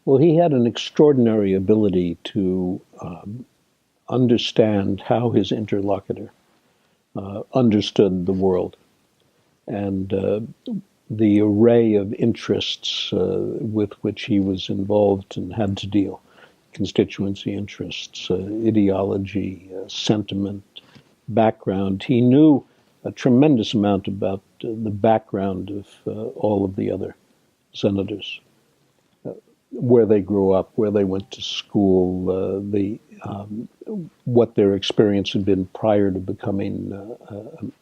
Well, he had an extraordinary ability to understand how his interlocutor understood the world, and the array of interests with which he was involved and had to deal: constituency interests, ideology, sentiment, background. He knew a tremendous amount about the background of all of the other senators, where they grew up, where they went to school, what their experience had been prior to becoming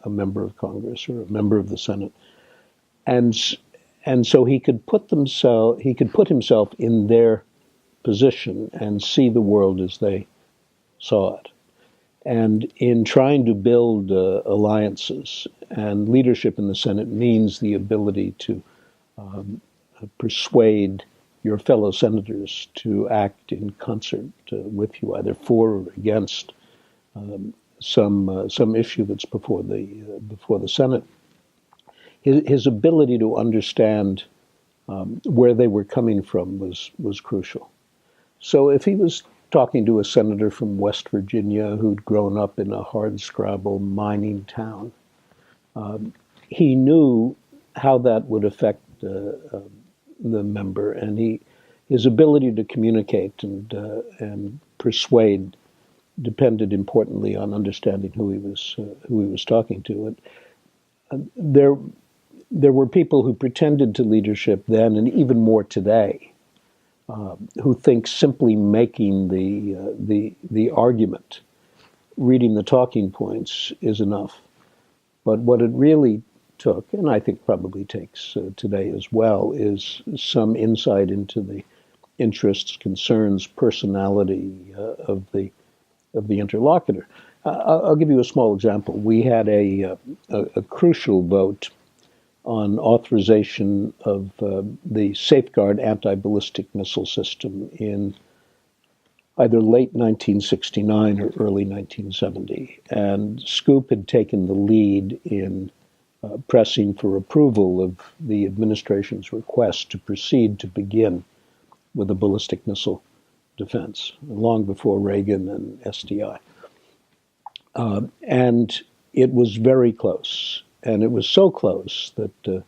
a member of Congress or a member of the Senate, and so he could put himself in their position and see the world as they saw it. And in trying to build alliances, and leadership in the Senate means the ability to persuade your fellow senators to act in concert with you, either for or against some issue that's before the Senate. His ability to understand where they were coming from was crucial. So if he was talking to a senator from West Virginia who'd grown up in a hardscrabble mining town, he knew how that would affect the member, and his ability to communicate and persuade depended importantly on understanding who he was talking to. And there were people who pretended to leadership then, and even more today, who think simply making the argument, reading the talking points, is enough. But what it really took, and I think probably takes today as well, is some insight into the interests, concerns, personality of the interlocutor. I'll give you a small example. We had a crucial vote on authorization of the Safeguard anti-ballistic missile system in either late 1969 or early 1970. And Scoop had taken the lead in pressing for approval of the administration's request to proceed to begin with a ballistic missile defense, long before Reagan and SDI. And it was very close. And it was so close that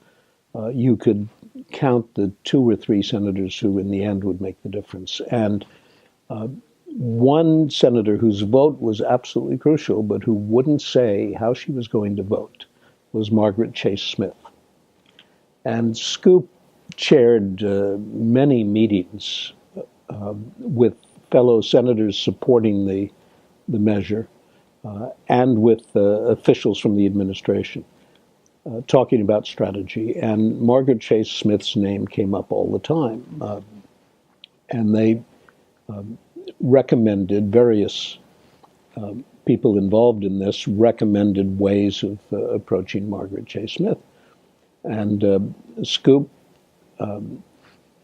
you could count the 2 or 3 senators who in the end would make the difference. And one senator whose vote was absolutely crucial, but who wouldn't say how she was going to vote, was Margaret Chase Smith. And Scoop chaired many meetings with fellow senators supporting the measure and with officials from the administration talking about strategy. And Margaret Chase Smith's name came up all the time. And they recommended, various people involved in this recommended ways of approaching Margaret Chase Smith. And Scoop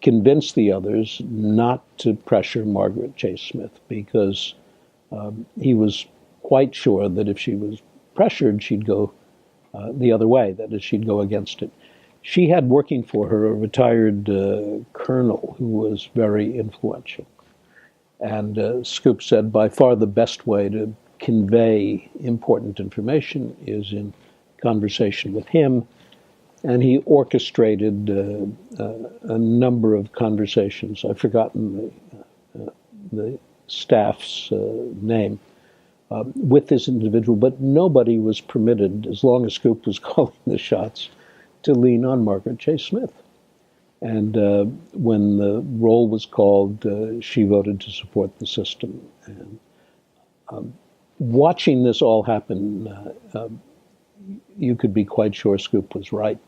convinced the others not to pressure Margaret Chase Smith, because he was quite sure that if she was pressured, she'd go the other way, that is, she'd go against it. She had working for her a retired colonel who was very influential. And Scoop said by far the best way to convey important information is in conversation with him. And he orchestrated a number of conversations. I've forgotten the staff's name with this individual, but nobody was permitted, as long as Scoop was calling the shots, to lean on Margaret Chase Smith. And when the roll was called, she voted to support the system. And watching this all happen, you could be quite sure Scoop was right,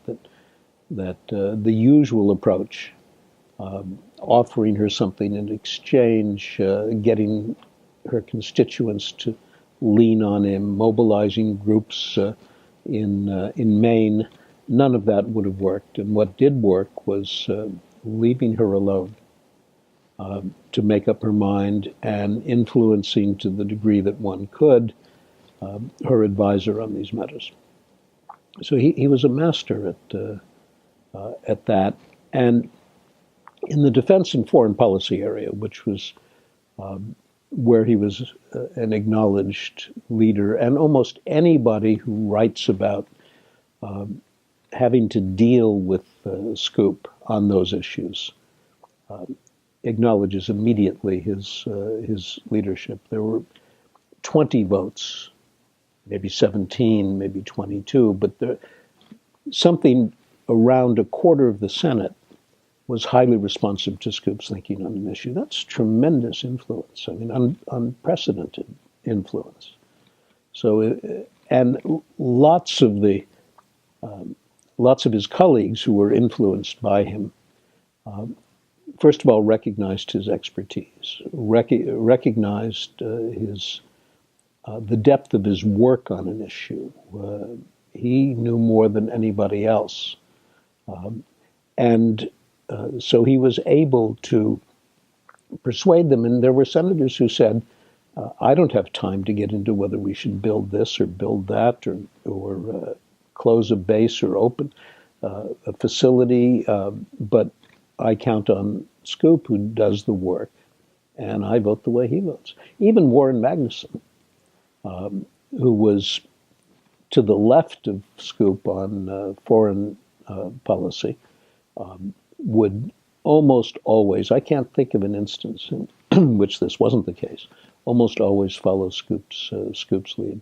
that the usual approach, offering her something in exchange, getting her constituents to lean on him, mobilizing groups in Maine, none of that would have worked. And what did work was leaving her alone to make up her mind, and influencing, to the degree that one could, her advisor on these matters. So he was a master at that. And In the defense and foreign policy area, which was where he was an acknowledged leader, and almost anybody who writes about having to deal with Scoop on those issues acknowledges immediately his leadership. There were 20 votes, maybe 17, maybe 22, but something around a quarter of the Senate was highly responsive to Scoop's thinking on an issue. That's tremendous influence. I mean, unprecedented influence. So, and lots of his colleagues who were influenced by him, first of all, recognized his expertise, recognized the depth of his work on an issue. He knew more than anybody else. And so he was able to persuade them. And there were senators who said, I don't have time to get into whether we should build this or build that or close a base or open a facility, but I count on Scoop, who does the work, and I vote the way he votes. Even Warren Magnuson, who was to the left of Scoop on foreign policy, would almost always, I can't think of an instance in which this wasn't the case, almost always follow Scoop's lead.